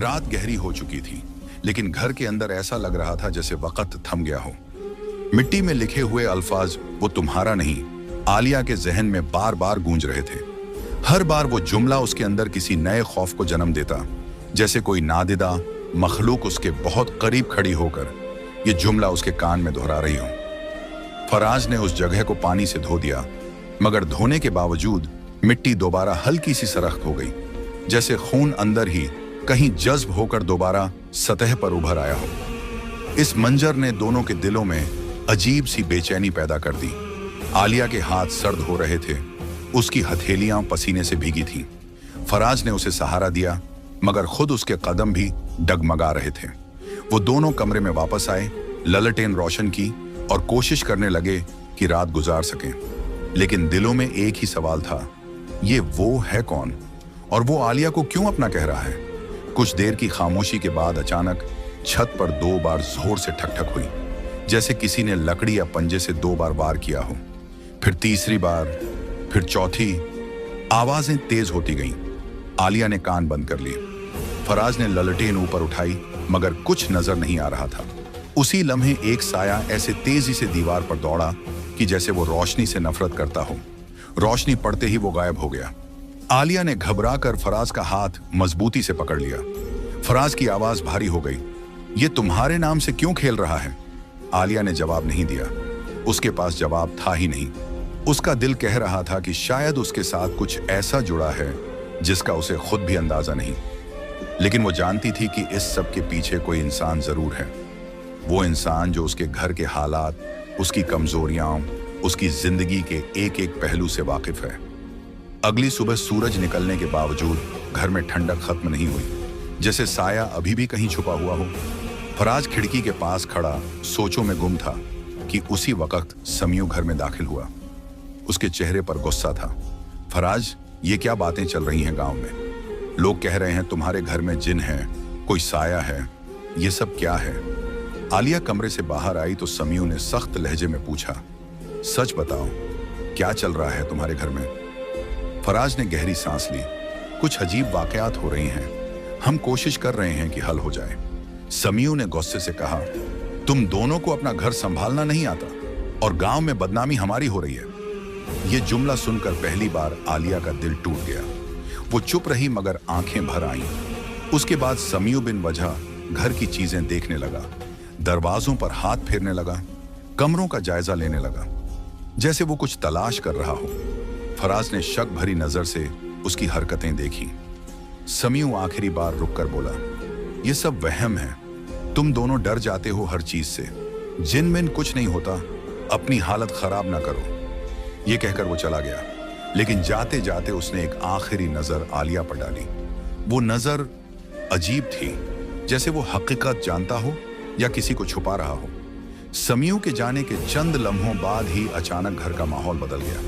रात गहरी हो चुकी थी, लेकिन घर के अंदर ऐसा लग रहा था जैसे वक्त थम गया हो। मिट्टी में लिखे हुए अल्फाज वो तुम्हारा नहीं आलिया के जहन में बार बार गूंज रहे थे। हर बार वो जुमला उसके अंदर किसी नए खौफ को जन्म देता, जैसे कोई नादिदा मखलूक उसके बहुत करीब खड़ी होकर ये जुमला उसके कान में दोहरा रही हो। फराज ने उस जगह को पानी से धो दिया, मगर धोने के बावजूद मिट्टी दोबारा हल्की सी सरख्त हो गई, जैसे खून अंदर ही कहीं जज्ब होकर दोबारा सतह पर उभर आया हो। इस मंजर ने दोनों के दिलों में अजीब सी बेचैनी पैदा कर दी। आलिया के हाथ सर्द हो रहे थे, उसकी हथेलियां पसीने से भीगी थीं। फराज ने उसे सहारा दिया, मगर खुद उसके कदम भी डगमगा रहे थे। वो दोनों कमरे में वापस आए, ललटेन रोशन की और कोशिश करने लगे कि रात गुजार सकें। लेकिन दिलों में एक ही सवाल था, ये वो है कौन और वो आलिया को क्यों अपना कह रहा है? कुछ देर की खामोशी के बाद अचानक छत पर 2 बार जोर से ठक-ठक हुई, जैसे किसी ने लकड़ी या पंजे से 2 बार वार किया हो। फिर तीसरी बार, फिर चौथी। आवाजें तेज होती गईं। आलिया ने कान बंद कर लिए। फराज ने ललटेन ऊपर उठाई, मगर कुछ नजर नहीं आ रहा था। उसी लम्हे एक साया ऐसे तेजी से दीवार पर दौड़ा कि जैसे वो रोशनी से नफरत करता हो। रोशनी पड़ते ही वो गायब हो गया। आलिया ने घबरा कर फराज का हाथ मजबूती से पकड़ लिया। फराज की आवाज भारी हो गई, ये तुम्हारे नाम से क्यों खेल रहा है? आलिया ने जवाब नहीं दिया। उसके पास जवाब था ही नहीं। उसका दिल कह रहा था कि शायद उसके साथ कुछ ऐसा जुड़ा है जिसका उसे खुद भी अंदाजा नहीं। लेकिन वो जानती थी कि इस सब के पीछे कोई इंसान जरूर है। वो इंसान जो उसके घर के हालात, उसकी कमजोरियां, उसकी जिंदगी के एक एक पहलू से वाकिफ है। अगली सुबह सूरज निकलने के बावजूद घर में ठंडक खत्म नहीं हुई, जैसे साया अभी भी कहीं छुपा हुआ हो। फराज खिड़की के पास खड़ा सोचों में गुम था कि उसी वक्त समियू घर में दाखिल हुआ। उसके चेहरे पर गुस्सा था। फराज, ये क्या बातें चल रही हैं गांव में? लोग कह रहे हैं तुम्हारे घर में जिन है, कोई साया है, ये सब क्या है? आलिया कमरे से बाहर आई तो समियू ने सख्त लहजे में पूछा, सच बताओ, क्या चल रहा है तुम्हारे घर में? फराज ने गहरी सांस ली। कुछ अजीब वाकयात हो रही हैं, हम कोशिश कर रहे हैं कि हल हो जाए। समियू ने गुस्से से कहा, तुम दोनों को अपना घर संभालना नहीं आता और गांव में बदनामी हमारी हो रही है। यह जुमला सुनकर पहली बार आलिया का दिल टूट गया। वो चुप रही, मगर आंखें भर आईं। उसके बाद समियू बिन वजह घर की चीजें देखने लगा, दरवाजों पर हाथ फेरने लगा, कमरों का जायजा लेने लगा, जैसे वो कुछ तलाश कर रहा हो। फराज ने शक भरी नजर से उसकी हरकतें देखी। समियू आखिरी बार रुककर बोला, ये सब वहम है, तुम दोनों डर जाते हो हर चीज से। जिन मिन कुछ नहीं होता, अपनी हालत खराब ना करो। ये कहकर वो चला गया, लेकिन जाते जाते उसने एक आखिरी नजर आलिया पर डाली। वो नजर अजीब थी, जैसे वो हकीकत जानता हो या किसी को छुपा रहा हो। समियू के जाने के चंद लम्हों बाद ही अचानक घर का माहौल बदल गया।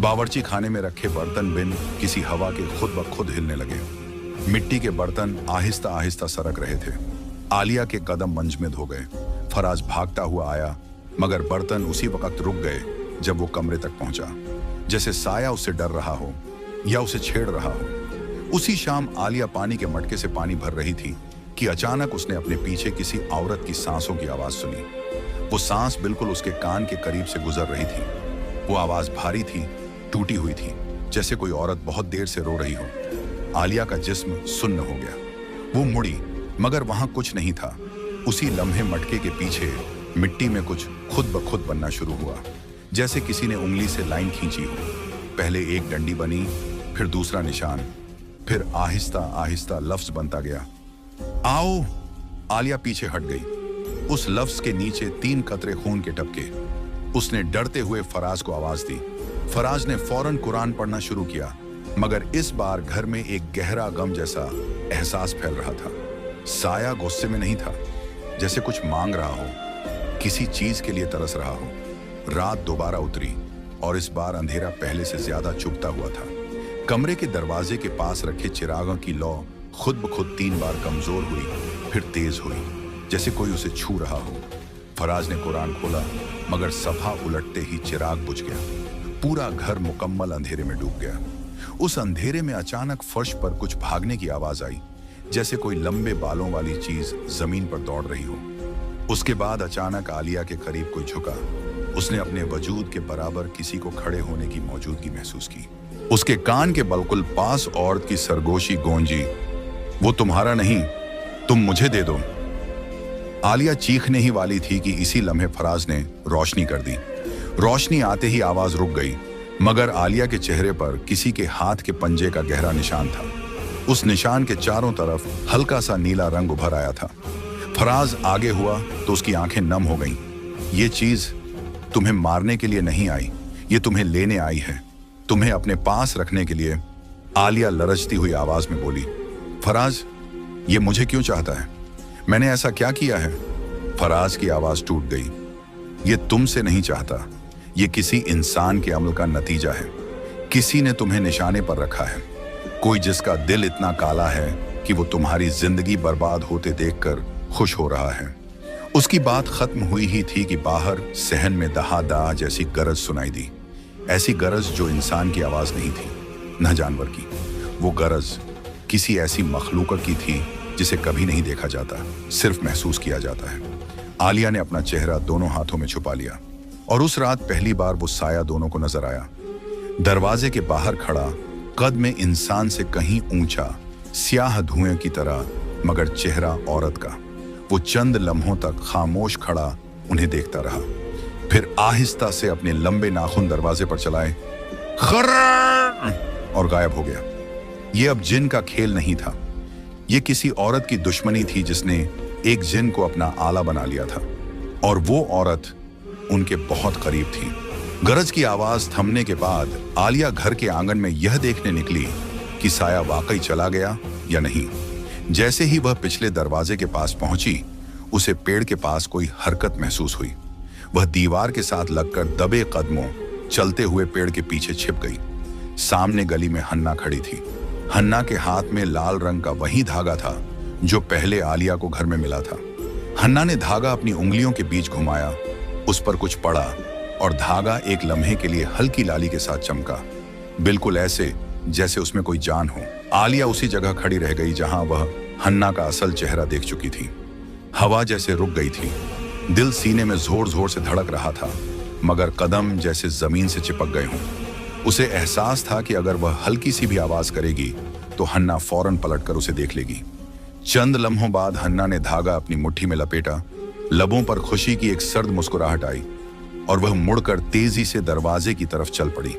बावर्ची खाने में रखे बर्तन बिन किसी हवा के खुद ब खुद हिलने लगे। मिट्टी के बर्तन आहिस्ता आहिस्ता सरक रहे थे। आलिया के कदम मंजमद हो गए। फराज भागता हुआ आया, मगर बर्तन उसी वक्त रुक गए जब वो कमरे तक पहुंचा, जैसे साया उससे डर रहा हो या उसे छेड़ रहा हो। उसी शाम आलिया पानी के मटके से पानी भर रही थी कि अचानक उसने अपने पीछे किसी औरत की सांसों की आवाज सुनी। वो सांस बिल्कुल उसके कान के करीब से गुजर रही थी। वो आवाज भारी थी, टूटी हुई थी, जैसे कोई औरत बहुत देर से रो रही हो। आलिया का जिस्म सुन्न हो गया। वो मुड़ी, मगर वहां कुछ नहीं था। उसी लम्हे मटके के पीछे मिट्टी में कुछ खुद ब खुद बनना शुरू हुआ, जैसे किसी ने उंगली से लाइन खींची हो। पहले एक डंडी बनी, फिर दूसरा निशान, फिर आहिस्ता आहिस्ता लफ्ज बनता गया। आओ। आलिया पीछे हट गई। उस लफ्ज के नीचे 3 कतरे खून के टपके। उसने डरते हुए फराज को आवाज दी। फराज ने फौरन कुरान पढ़ना शुरू किया, मगर इस बार घर में एक गहरा गम जैसा एहसास फैल रहा था। साया गुस्से में नहीं था, जैसे कुछ मांग रहा हो, किसी चीज के लिए तरस रहा हो। रात दोबारा उतरी और इस बार अंधेरा पहले से ज्यादा चुभता हुआ था। कमरे के दरवाजे के पास रखे चिरागों की लौ खुद ब खुद 3 बार कमजोर हुई, फिर तेज हुई, जैसे कोई उसे छू रहा हो। फराज ने कुरान खोला, मगर सफा उलटते ही चिराग बुझ गया। पूरा घर मुकम्मल अंधेरे में डूब गया। उस अंधेरे में अचानक फर्श पर कुछ भागने की आवाज आई, जैसे कोई लंबे बालों वाली चीज जमीन पर दौड़ रही हो। उसके बाद अचानक आलिया के करीब कोई झुका। उसने अपने वजूद के बराबर किसी को खड़े होने की मौजूदगी महसूस की। उसके कान के बिल्कुल पास औरत की सरगोशी गूंजी, वो तुम्हारा नहीं, तुम मुझे दे दो। आलिया चीखने ही वाली थी कि इसी लम्हे फराज ने रोशनी कर दी। रोशनी आते ही आवाज रुक गई, मगर आलिया के चेहरे पर किसी के हाथ के पंजे का गहरा निशान था। उस निशान के चारों तरफ हल्का सा नीला रंग उभर आया था। फराज आगे हुआ तो उसकी आंखें नम हो गईं। ये चीज तुम्हें मारने के लिए नहीं आई, ये तुम्हें लेने आई है, तुम्हें अपने पास रखने के लिए। आलिया लरजती हुई आवाज में बोली, फराज, ये मुझे क्यों चाहता है? मैंने ऐसा क्या किया है? फराज की आवाज टूट गई। ये तुमसे नहीं चाहता, ये किसी इंसान के अमल का नतीजा है। किसी ने तुम्हें निशाने पर रखा है, कोई जिसका दिल इतना काला है कि वो तुम्हारी जिंदगी बर्बाद होते देखकर खुश हो रहा है। उसकी बात खत्म हुई ही थी कि बाहर सहन में दहा जैसी गरज सुनाई दी। ऐसी गरज जो इंसान की आवाज नहीं थी, न जानवर की। वो गरज किसी ऐसी मखलूक की थी जिसे कभी नहीं देखा जाता, सिर्फ महसूस किया जाता है। आलिया ने अपना चेहरा दोनों हाथों में छुपा लिया और उस रात पहली बार वो साया दोनों को नजर आया। दरवाजे के बाहर खड़ा, कद में इंसान से कहीं ऊंचा, स्याह धुएं की तरह, मगर चेहरा औरत का। वो चंद लम्हों तक खामोश खड़ा उन्हें देखता रहा, फिर आहिस्ता से अपने लंबे नाखून दरवाजे पर चलाए खर्र और गायब हो गया। ये अब जिन का खेल नहीं था, ये किसी औरत की दुश्मनी थी जिसने एक जिन को अपना आला बना लिया था, और वो औरत उनके बहुत करीब थी। गरज की आवाज थमने के बाद आलिया घर के आंगन में यह देखने निकली कि साया वाकई चला गया या नहीं। जैसे ही वह पिछले दरवाजे के पास पहुंची, उसे पेड़ के पास कोई हरकत महसूस हुई। वह दीवार के साथ लगकर दबे कदमों चलते हुए पेड़ के पीछे छिप गई। सामने गली में हन्ना खड़ी थी। हन्ना के हाथ में लाल रंग का वही धागा था जो पहले आलिया को घर में मिला था। हन्ना ने धागा अपनी उंगलियों के बीच घुमाया, उस पर कुछ पड़ा और धागा एक लम्हे के लिए हल्की लाली के साथ चमका, बिल्कुल ऐसे जैसे उसमें कोई जान हो। आलिया उसी जगह खड़ी रह गई जहां वह हन्ना का असल चेहरा देख चुकी थी। हवा जैसे रुक गई थी, दिल सीने में जोर जोर से धड़क रहा था, मगर कदम जैसे जमीन से चिपक गए हों। उसे एहसास था कि अगर वह हल्की सी भी आवाज करेगी तो हन्ना फौरन पलटकर उसे देख लेगी। चंद लम्हों बाद हन्ना ने धागा अपनी मुट्ठी में लपेटा, लबों पर खुशी की एक सर्द मुस्कुराहट आई और वह मुड़कर तेजी से दरवाजे की तरफ चल पड़ी।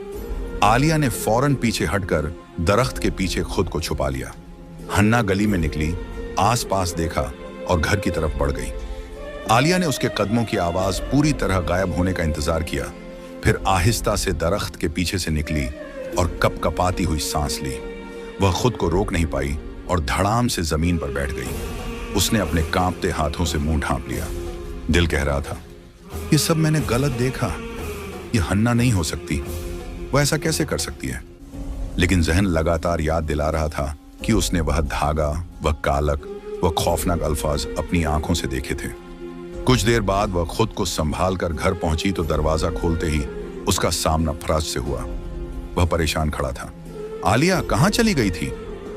आलिया ने फौरन पीछे हटकर दरख्त के पीछे खुद को छुपा लिया। हन्ना गली में निकली, आसपास देखा और घर की तरफ बढ़ गई। आलिया ने उसके कदमों की आवाज पूरी तरह गायब होने का इंतजार किया, फिर आहिस्ता से दरख्त के पीछे से निकली और कपकपाती हुई सांस ली। वह खुद को रोक नहीं पाई और धड़ाम से जमीन पर बैठ गई। उसने अपने कांपते हाथों से मुंह ढांप लिया। दिल कह रहा था, ये सब मैंने गलत देखा, ये हन्ना नहीं हो सकती, वह ऐसा कैसे कर सकती है। लेकिन जहन लगातार याद दिला रहा था कि उसने वह धागा, वह कालक, वह खौफनाक अल्फाज अपनी आंखों से देखे थे। कुछ देर बाद वह खुद को संभाल कर घर पहुंची तो दरवाजा खोलते ही उसका सामना फराज से हुआ। वह परेशान खड़ा था। आलिया, कहां चली गई थी?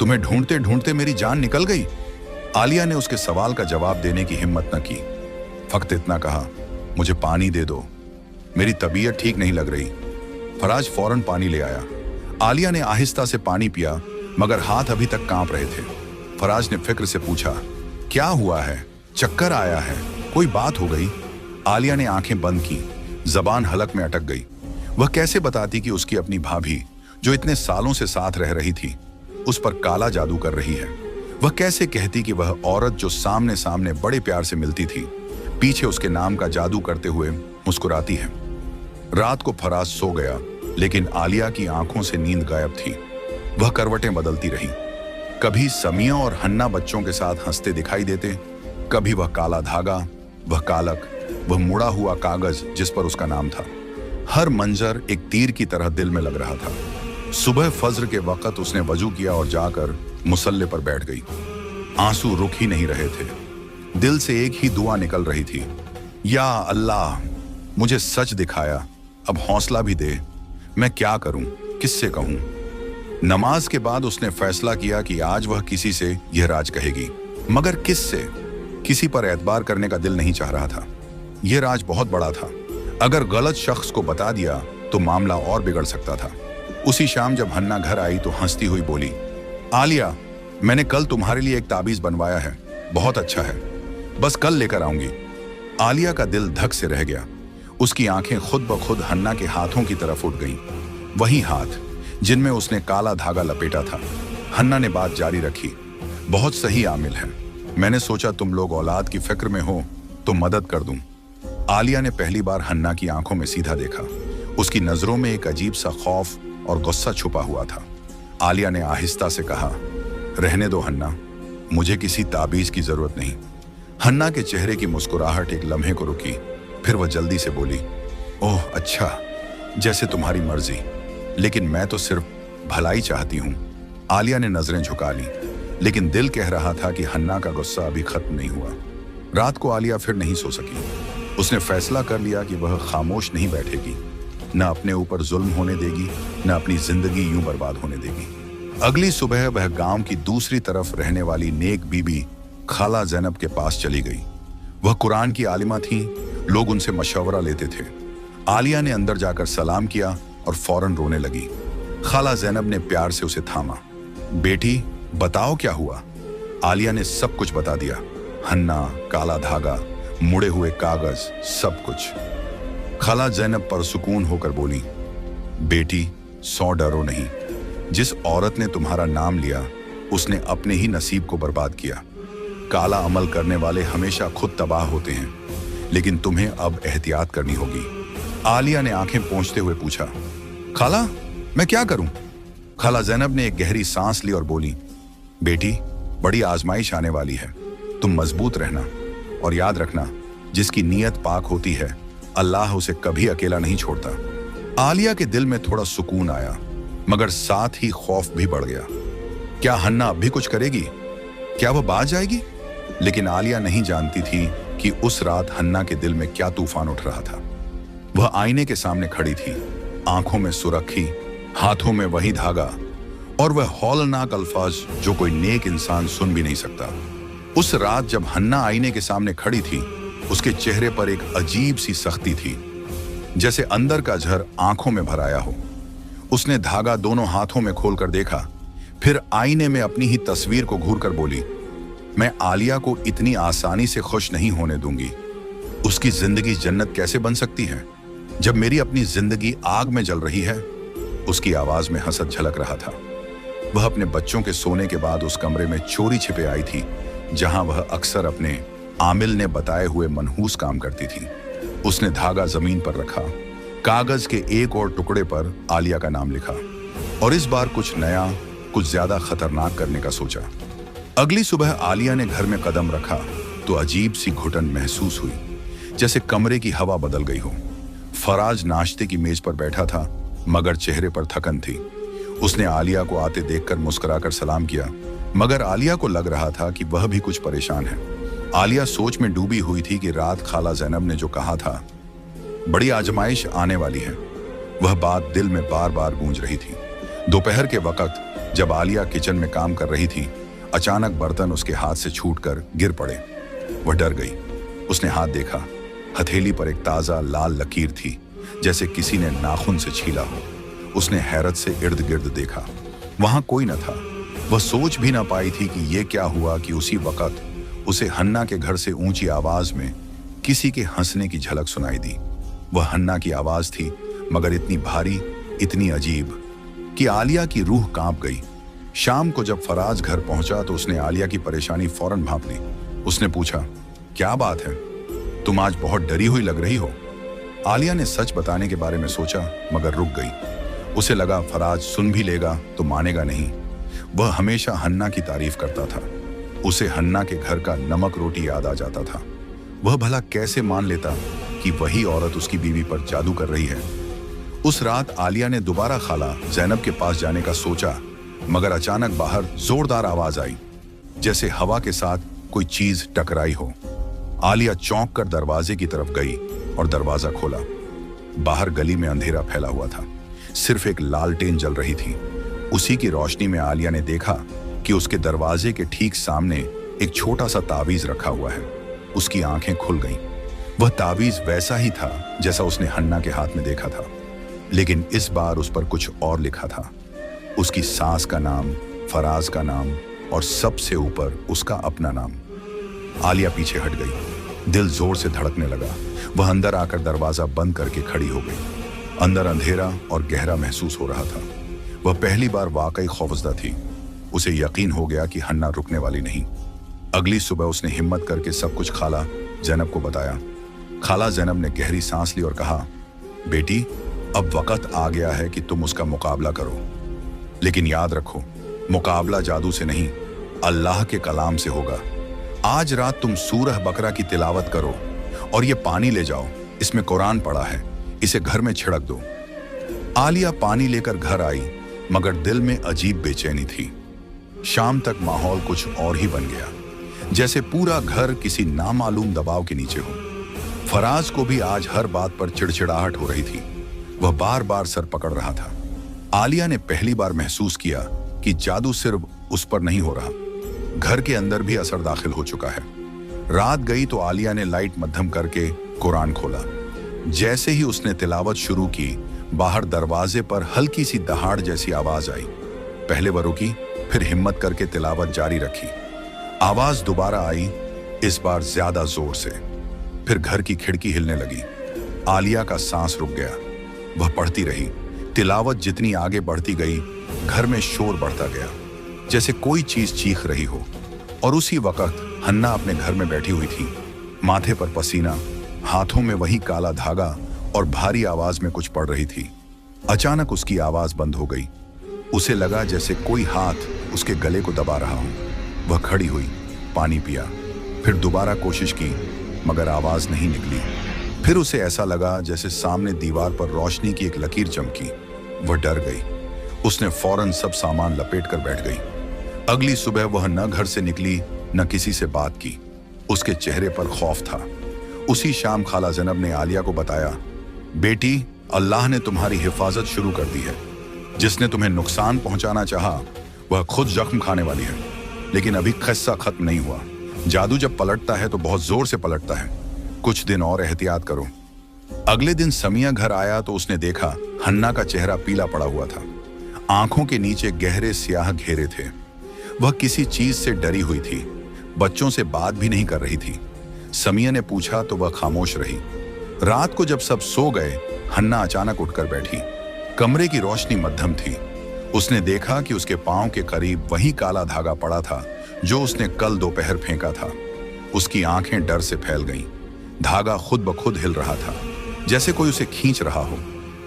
तुम्हें ढूंढते ढूंढते मेरी जान निकल गई। आलिया ने उसके सवाल का जवाब देने की हिम्मत न की, फकत इतना कहा, मुझे पानी दे दो, मेरी तबीयत ठीक नहीं लग रही। फराज फौरन पानी ले आया। आलिया ने आहिस्ता से पानी पिया, मगर हाथ अभी तक कांप रहे थे। फराज ने फिक्र से पूछा, क्या हुआ है? चक्कर आया है? कोई बात हो गई? आलिया ने आंखें बंद की, जबान हलक में अटक गई। वह कैसे बताती कि उसकी अपनी भाभी, जो इतने सालों से साथ रह रही थी, उस पर काला जादू कर रही है। वह कैसे कहती कि वह औरत जो सामने सामने बड़े प्यार से मिलती थी, पीछे उसके नाम का जादू करते हुए मुस्कुराती है। रात को फराज सो गया, लेकिन आलिया की आंखों से नींद गायब थी। वह करवटें बदलती रही। कभी समिया और हन्ना बच्चों के साथ हंसते दिखाई देते, कभी वह काला धागा, वह कालक, वह मुड़ा हुआ कागज जिस पर उसका नाम था। हर मंजर एक तीर की तरह दिल में लग रहा था। सुबह फज्र के वक्त उसने वजू किया और जाकर मुसल्ले पर बैठ गई। आंसू रुक ही नहीं रहे थे। दिल से एक ही दुआ निकल रही थी, या अल्लाह, मुझे सच दिखाया, अब हौसला भी दे। मैं क्या करूं, किससे कहूं? नमाज के बाद उसने फैसला किया कि आज वह किसी से यह राज कहेगी, मगर किससे? किसी पर एतबार करने का दिल नहीं चाह रहा था। यह राज बहुत बड़ा था। अगर गलत शख्स को बता दिया तो मामला और बिगड़ सकता था। उसी शाम जब हन्ना घर आई तो हंसती हुई बोली, आलिया, मैंने कल तुम्हारे लिए एक ताबीज बनवाया है, बहुत अच्छा है, बस कल लेकर आऊंगी। आलिया का दिल धक से रह गया। उसकी आंखें खुद ब खुद हन्ना के हाथों की तरफ उठ गईं, वही हाथ जिनमें उसने काला धागा लपेटा था। हन्ना ने बात जारी रखी, बहुत सही आमिल है, मैंने सोचा तुम लोग औलाद की फिक्र में हो तो मदद कर दूं। आलिया ने पहली बार हन्ना की आंखों में सीधा देखा। उसकी नजरों में एक अजीब सा खौफ और गुस्सा छुपा हुआ था। आलिया ने आहिस्ता से कहा, रहने दो हन्ना, मुझे किसी ताबीज की जरूरत नहीं। हन्ना के चेहरे की मुस्कुराहट एक लम्हे को रुकी, फिर वह जल्दी से बोली, ओह अच्छा, जैसे तुम्हारी मर्जी, लेकिन मैं तो सिर्फ भलाई चाहती हूँ। आलिया ने नजरें झुका ली, लेकिन दिल कह रहा था कि हन्ना का गुस्सा अभी खत्म नहीं हुआ। रात को आलिया फिर नहीं सो सकी। उसने फैसला कर लिया कि वह खामोश नहीं बैठेगी, न अपने ऊपर जुल्म होने देगी, न अपनी जिंदगी यूं बर्बाद होने देगी। अगली सुबह वह गांव की दूसरी तरफ रहने वाली नेक बीबी खाला ज़ैनब के पास चली गई। वह कुरान की आलिमा थीं, लोग उनसे मशवरा लेते थे। आलिया ने अंदर जाकर सलाम किया और फौरन रोने लगी। खाला ज़ैनब ने प्यार से उसे थामा। बेटी, बताओ क्या हुआ? आलिया ने सब कुछ बता दिया, हन्ना, काला धागा, मुड़े हुए कागज, सब कुछ। खाला ज़ैनब परसुकून होकर बोली, बेटी, सौ डरो नहीं, जिस औरत ने तुम्हारा नाम लिया उसने अपने ही नसीब को बर्बाद किया। काला अमल करने वाले हमेशा खुद तबाह होते हैं, लेकिन तुम्हें अब एहतियात करनी होगी। आलिया ने आंखें पोंछते हुए पूछा, खाला, मैं क्या करूं? खाला ज़ैनब ने एक गहरी सांस ली और बोली, बेटी, बड़ी आजमाइश आने वाली है, तुम मजबूत रहना और याद रखना, जिसकी नीयत पाक होती है अल्लाह उसे कभी अकेला नहीं छोड़ता। आलिया के दिल में थोड़ा सुकून आया, मगर साथ ही खौफ भी बढ़ गया। क्या हन्ना अब भी कुछ करेगी? क्या वह बाज जाएगी? लेकिन आलिया नहीं जानती थी कि उस रात हन्ना के दिल में क्या तूफान उठ रहा था। वह आईने के सामने खड़ी थी, आंखों में सुरखी, हाथों में वही धागा, और वह हौलनाक अल्फाज जो कोई नेक इंसान सुन भी नहीं सकता। उस रात जब हन्ना आईने के सामने खड़ी थी, उसके चेहरे पर एक अजीब सी सख्ती थी, जैसे अंदर का झर आंखों में भर आया हो। उसने धागा दोनों हाथों में खोलकर देखा, फिर आईने में अपनी ही तस्वीर को घूर कर बोली, मैं आलिया को इतनी आसानी से खुश नहीं होने दूंगी। उसकी जिंदगी जन्नत कैसे बन सकती है जब मेरी अपनी जिंदगी आग में जल रही है? उसकी आवाज में हसद झलक रहा था। वह अपने बच्चों के सोने के बाद उस कमरे में चोरी छिपे आई थी, जहां वह अक्सर अपने आमिल ने बताए हुए मनहूस काम करती थी। उसने धागा जमीन पर रखा, कागज के एक और टुकड़े पर आलिया का नाम लिखा, और इस बार कुछ नया, कुछ ज्यादा खतरनाक करने का सोचा। अगली सुबह आलिया ने घर में कदम रखा तो अजीब सी घुटन महसूस हुई, जैसे कमरे की हवा बदल गई हो। फराज नाश्ते की मेज पर बैठा था, मगर चेहरे पर थकन थी। उसने आलिया को आते देखकर मुस्कुराकर सलाम किया, मगर आलिया को लग रहा था कि वह भी कुछ परेशान है। आलिया सोच में डूबी हुई थी कि रात खाला ज़ैनब ने जो कहा था, बड़ी आजमाइश आने वाली है, वह बात दिल में बार बार गूंज रही थी। दोपहर के वक्त जब आलिया किचन में काम कर रही थी, अचानक बर्तन उसके हाथ से छूटकर गिर पड़े। वह डर गई। उसने हाथ देखा, हथेली पर एक ताजा लाल लकीर थी, जैसे किसी ने नाखून से छीला हो। उसने हैरत से इर्द गिर्द देखा, वहां कोई न था। वह सोच भी न पाई थी कि यह क्या हुआ कि उसी वक्त उसे हन्ना के घर से ऊंची आवाज में किसी के हंसने की झलक सुनाई दी। वह हन्ना की आवाज थी, मगर इतनी भारी, इतनी अजीब कि आलिया की रूह कांप गई। शाम को जब फराज घर पहुंचा तो उसने आलिया की परेशानी फौरन भांप ली। उसने पूछा, क्या बात है, तुम आज बहुत डरी हुई लग रही हो। आलिया ने सच बताने के बारे में सोचा, मगर रुक गई। उसे लगा फराज सुन भी लेगा तो मानेगा नहीं। वह हमेशा हन्ना की तारीफ करता था। उसे हन्ना के घर का नमक रोटी याद आ जाता था। वह भला कैसे मान लेता कि वही औरत उसकी बीवी पर जादू कर रही है। उस रात आलिया ने दोबारा खाला ज़ैनब के पास जाने का सोचा, मगर अचानक बाहर जोरदार आवाज आई, जैसे हवा के साथ कोई चीज टकराई हो। आलिया चौंक कर दरवाजे की तरफ गई और दरवाजा खोला। बाहर गली में अंधेरा फैला हुआ था, सिर्फ एक लालटेन जल रही थी। उसी की रोशनी में आलिया ने देखा कि उसके दरवाजे के ठीक सामने एक छोटा सा तावीज रखा हुआ है। उसकी आंखें खुल गईं। वह तावीज वैसा ही था जैसा उसने हन्ना के हाथ में देखा था, लेकिन इस बार उस पर कुछ और लिखा था। उसकी सास का नाम, फराज का नाम और सबसे ऊपर उसका अपना नाम। आलिया पीछे हट गई। दिल जोर से धड़कने लगा। वह अंदर आकर दरवाजा बंद करके खड़ी हो गई। अंदर अंधेरा और गहरा महसूस हो रहा था। वह पहली बार वाकई खौफजदा थी। उसे यकीन हो गया कि हन्ना रुकने वाली नहीं। अगली सुबह उसने हिम्मत करके सब कुछ खाला ज़ैनब को बताया। खाला ज़ैनब ने गहरी सांस ली और कहा, बेटी, अब वक्त आ गया है कि तुम उसका मुकाबला करो, लेकिन याद रखो, मुकाबला जादू से नहीं, अल्लाह के कलाम से होगा। आज रात तुम सूरह बकरा की तिलावत करो और ये पानी ले जाओ, इसमें कुरान पड़ा है, इसे घर में छिड़क दो। आलिया पानी लेकर घर आई, मगर दिल में अजीब बेचैनी थी। शाम तक माहौल कुछ और ही बन गया, जैसे पूरा घर किसी नामालूम दबाव के नीचे हो। फराज को भी आज हर बात पर चिड़चिड़ाहट हो रही थी। वह बार बार सर पकड़ रहा था। आलिया ने पहली बार महसूस किया कि जादू सिर्फ उस पर नहीं हो रहा, घर के अंदर भी असर दाखिल हो चुका है। रात गई तो आलिया ने लाइट मध्यम करके कुरान खोला। जैसे ही उसने तिलावत शुरू की, बाहर दरवाजे पर हल्की सी दहाड़ जैसी आवाज आई। पहले वह रुकी, फिर हिम्मत करके तिलावत जारी रखी। आवाज दोबारा आई, इस बार ज्यादा जोर से। फिर घर की खिड़की हिलने लगी। आलिया का सांस रुक गया। वह पढ़ती रही। तिलावत जितनी आगे बढ़ती गई, घर में शोर बढ़ता गया, जैसे कोई चीज चीख रही हो। और उसी वक्त हन्ना अपने घर में बैठी हुई थी। माथे पर पसीना, हाथों में वही काला धागा और भारी आवाज में कुछ पढ़ रही थी। अचानक उसकी आवाज बंद हो गई। उसे लगा जैसे कोई हाथ उसके गले को दबा रहा हो। वह खड़ी हुई, पानी पिया, फिर दोबारा कोशिश की, मगर आवाज नहीं निकली। फिर उसे ऐसा लगा जैसे सामने दीवार पर रोशनी की एक लकीर चमकी। वह डर गई। उसने फौरन सब सामान लपेट कर बैठ गई। अगली सुबह वह न घर से निकली, न किसी से बात की। उसके चेहरे पर खौफ था। उसी शाम खाला ज़ैनब ने आलिया को बताया, बेटी, अल्लाह ने तुम्हारी हिफाजत शुरू कर दी है। जिसने तुम्हें नुकसान पहुंचाना चाहा, वह खुद जख्म खाने वाली है। लेकिन अभी किस्सा खत्म नहीं हुआ। जादू जब पलटता है तो बहुत जोर से पलटता है। कुछ दिन और एहतियात करो। अगले दिन समिया घर आया तो उसने देखा हन्ना का चेहरा पीला पड़ा हुआ था। आंखों के नीचे गहरे स्याह घेरे थे। वह किसी चीज से डरी हुई थी। बच्चों से बात भी नहीं कर रही थी। समिया ने पूछा तो वह खामोश रही। रात को जब सब सो गए, हन्ना अचानक उठकर बैठी। कमरे की रोशनी मध्यम थी। उसने देखा कि उसके पांव के करीब वही काला धागा पड़ा था जो उसने कल दोपहर फेंका था। उसकी आंखें डर से फैल गईं। धागा खुद ब खुद हिल रहा था, जैसे कोई उसे खींच रहा हो।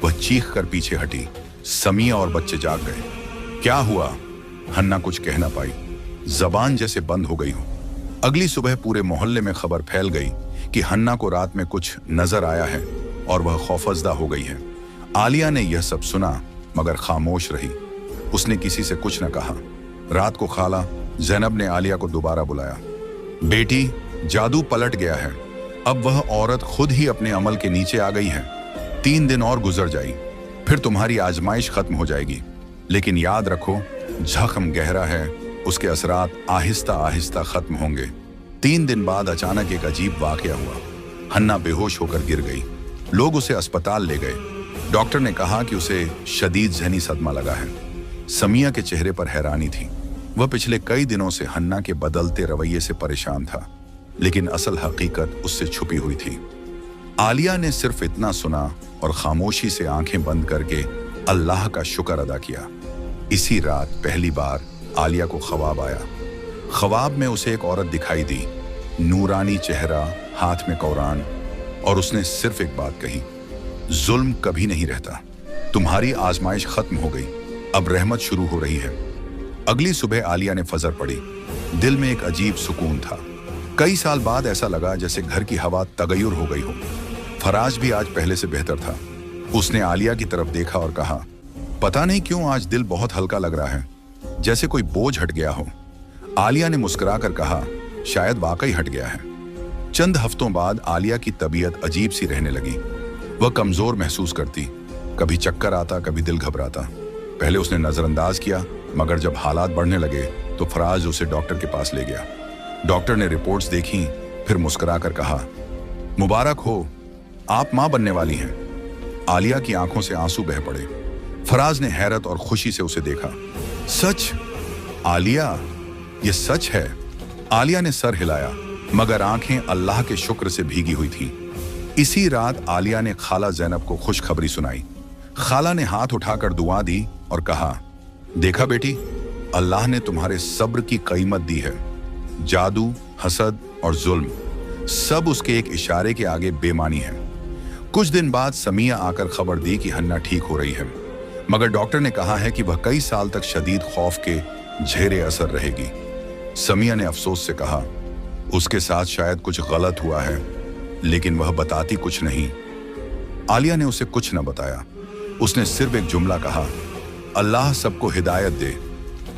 वह चीख कर पीछे हटी। समिया और बच्चे जाग गए। क्या हुआ? हन्ना कुछ कह ना पाई। जबान जैसे बंद हो गई हो। अगली सुबह पूरे मोहल्ले में खबर फैल गई कि हन्ना को रात में कुछ नजर आया है और वह खौफजदा हो गई है। आलिया ने यह सब सुना, मगर खामोश रही। उसने किसी से कुछ न कहा। रात को खाला ज़ैनब ने आलिया को दोबारा बुलाया। बेटी, जादू पलट गया है। अब वह औरत खुद ही अपने अमल के नीचे आ गई है। 3 दिन और गुजर जाई, फिर तुम्हारी आजमाइश खत्म हो जाएगी। लेकिन याद रखो, जख्म गहरा है, उसके असरात आहिस्ता आहिस्ता खत्म होंगे। 3 दिन बाद अचानक एक अजीब वाकया हुआ। हन्ना बेहोश होकर गिर गई। लोग उसे अस्पताल ले गए। डॉक्टर ने कहा कि उसे शदीद ज़हनी सदमा लगा है। समिया के चेहरे पर हैरानी थी। वह पिछले कई दिनों से हन्ना के बदलते रवैये से परेशान था, लेकिन असल हकीकत उससे छुपी हुई थी। आलिया ने सिर्फ इतना सुना और खामोशी से आंखें बंद करके अल्लाह का शुक्र अदा किया। इसी रात पहली बार आलिया को ख्वाब आया। ख्वाब में उसे एक औरत दिखाई दी, नूरानी चेहरा, हाथ में कुरान, और उसने सिर्फ एक बात कही, जुल्म कभी नहीं रहता। तुम्हारी आजमाइश खत्म हो गई, अब रहमत शुरू हो रही है। अगली सुबह आलिया ने फजर पढ़ी। दिल में एक अजीब सुकून था। कई साल बाद ऐसा लगा जैसे घर की हवा तगय्युर हो गई हो। फराज भी आज पहले से बेहतर था। उसने आलिया की तरफ देखा और कहा, पता नहीं क्यों आज दिल बहुत हल्का लग रहा है, जैसे कोई बोझ हट गया हो। आलिया ने मुस्कुराकर कहा, शायद वाकई हट गया है। चंद हफ्तों बाद आलिया की तबीयत अजीब सी रहने लगी। वह कमजोर महसूस करती, कभी चक्कर आता, कभी दिल घबराता। पहले उसने नजरअंदाज किया, मगर जब हालात बढ़ने लगे तो फराज उसे डॉक्टर के पास ले गया। डॉक्टर ने रिपोर्ट्स देखी, फिर मुस्कुराकर कहा, मुबारक हो, आप मां बनने वाली हैं। आलिया की आंखों से आंसू बह पड़े। फराज ने हैरत और खुशी से उसे देखा। सच? आलिया, ये सच है? आलिया ने सर हिलाया, मगर आंखें अल्लाह के शुक्र से भीगी हुई थीं। इसी रात आलिया ने खाला ज़ैनब को खुशखबरी सुनाई। खाला ने हाथ उठाकर दुआ दी और कहा, देखा बेटी, अल्लाह ने तुम्हारे सब्र की कीमत दी है। जादू, हसद और जुल्म सब उसके एक इशारे के आगे बेमानी है। कुछ दिन बाद समिया आकर खबर दी कि हन्ना ठीक हो रही है, मगर डॉक्टर ने कहा है कि वह कई साल तक शदीद खौफ के झेरे असर रहेगी। समिया ने अफसोस से कहा, उसके साथ शायद कुछ गलत हुआ है, लेकिन वह बताती कुछ नहीं। आलिया ने उसे कुछ न बताया। उसने सिर्फ एक जुमला कहा, अल्लाह सबको हिदायत दे।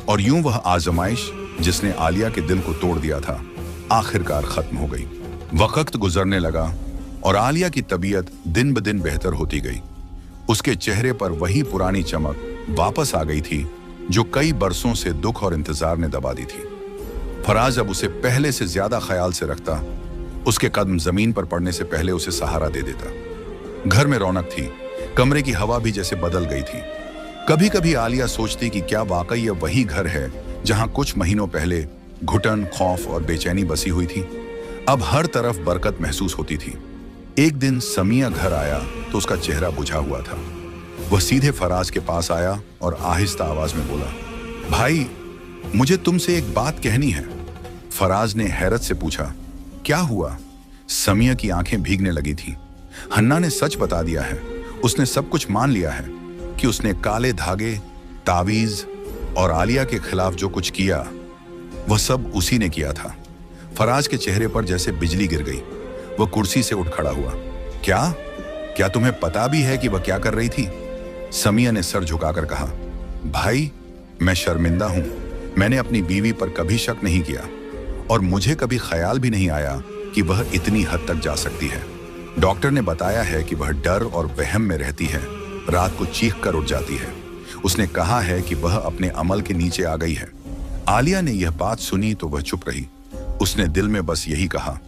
और यूं वह आजमाइश जिसने आलिया के दिल को तोड़ दिया था, आखिरकार खत्म हो गई। वक्त गुजरने लगा और आलिया की तबीयत दिन ब दिन बेहतर होती गई। उसके चेहरे पर वही पुरानी चमक वापस आ गई थी जो कई बरसों से दुख और इंतजार ने दबा दी थी। फराज अब उसे पहले से ज्यादा ख्याल से रखता। उसके कदम जमीन पर पड़ने से पहले उसे सहारा दे देता। घर में रौनक थी, कमरे की हवा भी जैसे बदल गई थी। कभी कभी आलिया सोचती कि क्या वाकई यह वही घर है जहां कुछ महीनों पहले घुटन, खौफ और बेचैनी बसी हुई थी। अब हर तरफ बरकत महसूस होती थी। एक दिन समिया घर आया तो उसका चेहरा बुझा हुआ था। वह सीधे फराज के पास आया और आहिस्ता आवाज में बोला, भाई, मुझे तुमसे एक बात कहनी है। फराज ने हैरत से पूछा, क्या हुआ? समिया की आंखें भीगने लगी थीं। हन्ना ने सच बता दिया है। उसने सब कुछ मान लिया है कि उसने काले धागे, तावीज और आलिया के खिलाफ जो कुछ किया वह सब उसी ने किया था। फराज के चेहरे पर जैसे बिजली गिर गई। वह कुर्सी से उठ खड़ा हुआ। क्या तुम्हें पता भी है कि वह क्या कर रही थी? समिया ने सर झुकाकर कहा, भाई, मैं शर्मिंदा हूं। मैंने अपनी बीवी पर कभी शक नहीं किया और मुझे कभी ख्याल भी नहीं आया कि वह इतनी हद तक जा सकती है। डॉक्टर ने बताया है कि वह डर और वहम में रहती है, रात को चीख कर उठ जाती है। उसने कहा है कि वह अपने अमल के नीचे आ गई है। आलिया ने यह बात सुनी तो वह चुप रही। उसने दिल में बस यही कहा,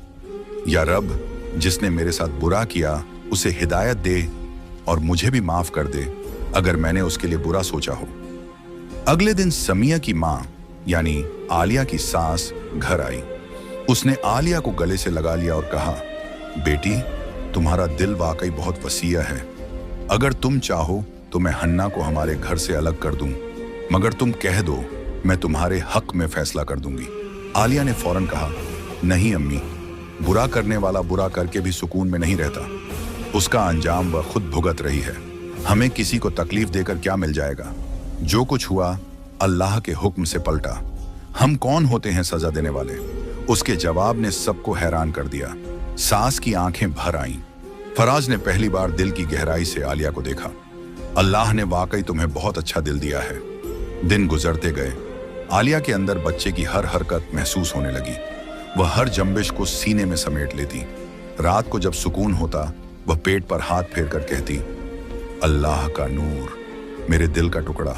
या रब, जिसने मेरे साथ बुरा किया उसे हिदायत दे और मुझे भी माफ कर दे अगर मैंने उसके लिए बुरा सोचा हो। अगले दिन समिया की माँ यानी आलिया की सास घर आई। उसने आलिया को गले से लगा लिया और कहा, बेटी, तुम्हारा दिल वाकई बहुत वसीया है। अगर तुम चाहो तो मैं हन्ना को हमारे घर से अलग कर दूं, मगर तुम कह दो, मैं तुम्हारे हक में फैसला कर दूंगी। आलिया ने फौरन कहा, नहीं अम्मी, बुरा करने वाला बुरा करके भी सुकून में नहीं रहता। उसका अंजाम वह खुद भुगत रही है। हमें किसी को तकलीफ देकर क्या मिल जाएगा? जो कुछ हुआ अल्लाह के हुक्म से पलटा। हम कौन होते हैं सजा देने वाले? उसके जवाब ने सबको हैरान कर दिया। सास की आंखें भर आईं। फराज ने पहली बार दिल की गहराई से आलिया को देखा। अल्लाह ने वाकई तुम्हें बहुत अच्छा दिल दिया है। दिन गुजरते गए। आलिया के अंदर बच्चे की हर हरकत महसूस होने लगी। वह हर जंबिश को सीने में समेट लेती। रात को जब सुकून होता वह पेट पर हाथ फेर कर कहती, अल्लाह का नूर, मेरे दिल का टुकड़ा।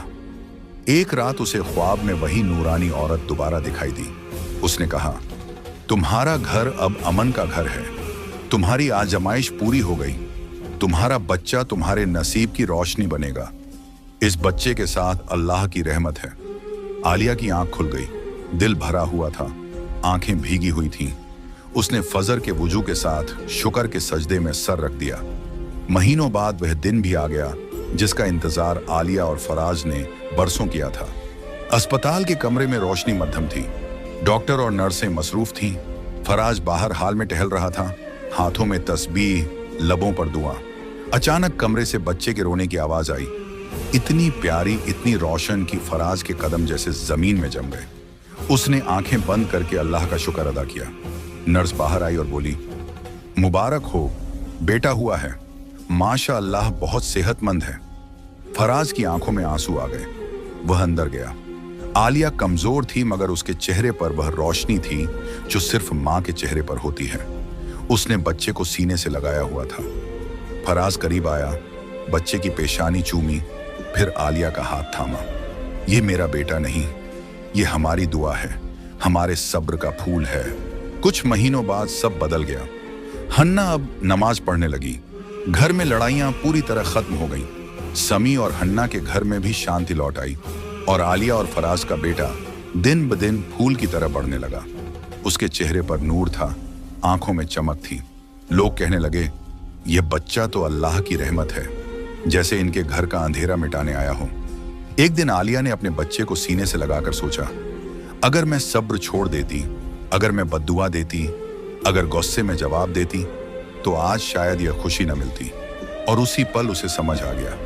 एक रात उसे ख्वाब में वही नूरानी औरत दोबारा दिखाई दी। उसने कहा, तुम्हारा घर अब अमन का घर है। तुम्हारी आजमाइश पूरी हो गई। तुम्हारा बच्चा तुम्हारे नसीब की रोशनी बनेगा। इस बच्चे के साथ अल्लाह की रहमत है। आलिया की आंख खुल गई। दिल भरा हुआ था, आंखें भीगी हुई थीं। उसने फजर के वुजू के साथ शुक्र के सजदे में सर रख दिया। महीनों बाद वह दिन भी आ गया जिसका इंतजार आलिया और फराज ने बरसों किया था। अस्पताल के कमरे में रोशनी मध्यम थी। डॉक्टर और नर्सें मसरूफ थीं। फराज बाहर हाल में टहल रहा था, हाथों में तस्बीह, लबों पर दुआ। अचानक कमरे से बच्चे के रोने की आवाज आई। इतनी प्यारी, इतनी रोशन कि फराज के कदम जैसे जमीन में जम गए। उसने आंखें बंद करके अल्लाह का शुक्र अदा किया। नर्स बाहर आई और बोली, मुबारक हो, बेटा हुआ है। माशा अल्लाह, बहुत सेहतमंद है। फराज की आंखों में आंसू आ गए। वह अंदर गया। आलिया कमजोर थी, मगर उसके चेहरे पर वह रोशनी थी जो सिर्फ माँ के चेहरे पर होती है। उसने बच्चे को सीने से लगाया हुआ था। फराज करीब आया, बच्चे की पेशानी चूमी फिर आलिया का हाथ थामा। ये मेरा बेटा नहीं, ये हमारी दुआ है, हमारे सब्र का फूल है। कुछ महीनों बाद सब बदल गया। हन्ना अब नमाज पढ़ने लगी। घर में लड़ाइयां पूरी तरह खत्म हो गईं। समी और हन्ना के घर में भी शांति लौट आई और आलिया और फराज का बेटा दिन ब दिन फूल की तरह बढ़ने लगा। उसके चेहरे पर नूर था, आंखों में चमक थी। लोग कहने लगे, यह बच्चा तो अल्लाह की रहमत है, जैसे इनके घर का अंधेरा मिटाने आया हो। एक दिन आलिया ने अपने बच्चे को सीने से लगाकर सोचा, अगर मैं सब्र छोड़ देती, अगर मैं बद्दुआ देती, अगर गुस्से में जवाब देती, तो आज शायद यह खुशी न मिलती। और उसी पल उसे समझ आ गया,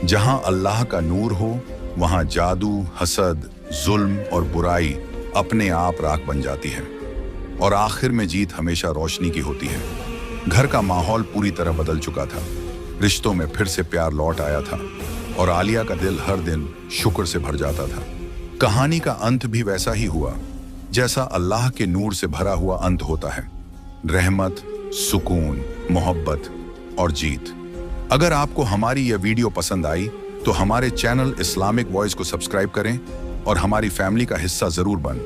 जहां अल्लाह का नूर हो वहां जादू, हसद, जुल्म और बुराई अपने आप राख बन जाती है और आखिर में जीत हमेशा रोशनी की होती है। घर का माहौल पूरी तरह बदल चुका था। रिश्तों में फिर से प्यार लौट आया था और आलिया का दिल हर दिन शुक्र से भर जाता था। कहानी का अंत भी वैसा ही हुआ जैसा अल्लाह के नूर से भरा हुआ अंत होता है। रहमत, सुकून, मोहब्बत और जीत। अगर आपको हमारी यह वीडियो पसंद आई तो हमारे चैनल इस्लामिक वॉइस को सब्सक्राइब करें और हमारी फैमिली का हिस्सा जरूर बन।